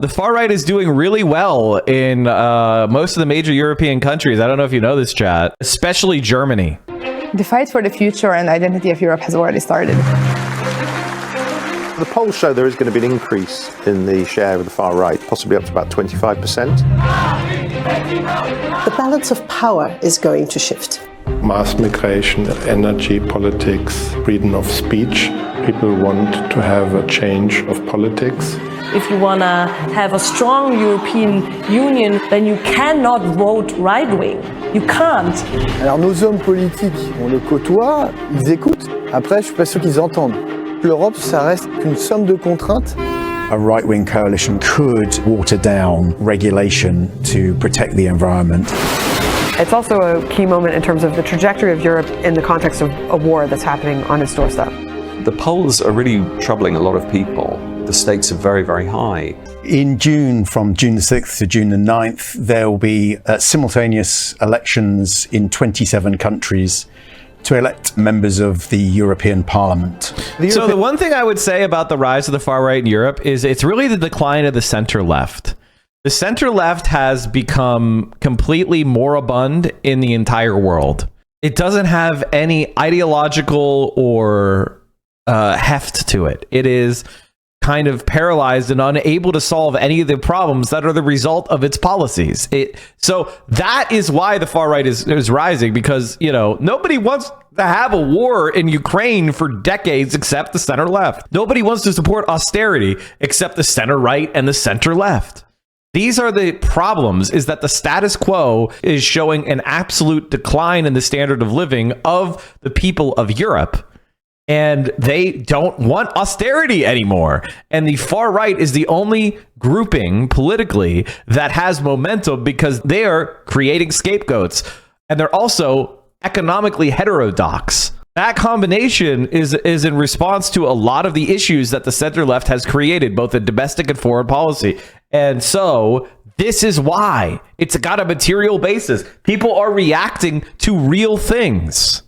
The far right is doing really well in most of the major European countries. I don't know if you know this, chat, especially Germany. The fight for the future and identity of Europe has already started. The polls show there is going to be an increase in the share of the far right, possibly up to about 25%. The balance of power is going to shift. Mass migration, energy, politics, freedom of speech. People want to have a change of politics. If you want to have a strong European Union, then you cannot vote right-wing. You can't. Alors nos hommes politiques, on les côtoie, ils écoutent. Après, je suis pas sûr qu'ils entendent. L'Europe, ça reste qu'une somme de contraintes. A right-wing coalition could water down regulation to protect the environment. It's also a key moment in terms of the trajectory of Europe in the context of a war that's happening on its doorstep. The polls are really troubling a lot of people. The stakes are very, very high. In June, from June the 6th to June the 9th, there will be simultaneous elections in 27 countries to elect members of the European Parliament. So the one thing I would say about the rise of the far right in Europe is it's really the decline of the center left. The center left has become completely moribund in the entire world. It doesn't have any ideological or heft to it. It is kind of paralyzed and unable to solve any of the problems that are the result of its policies. So that is why the far right is rising, because, you know, nobody wants to have a war in Ukraine for decades except the center left. Nobody wants to support austerity except the center right and the center left. These are the problems, is that the status quo is showing an absolute decline in the standard of living of the people of Europe. And they don't want austerity anymore. And the far right is the only grouping politically that has momentum because they are creating scapegoats. And they're also economically heterodox. That combination is in response to a lot of the issues that the center left has created, both in domestic and foreign policy. And so this is why it's got a material basis. People are reacting to real things.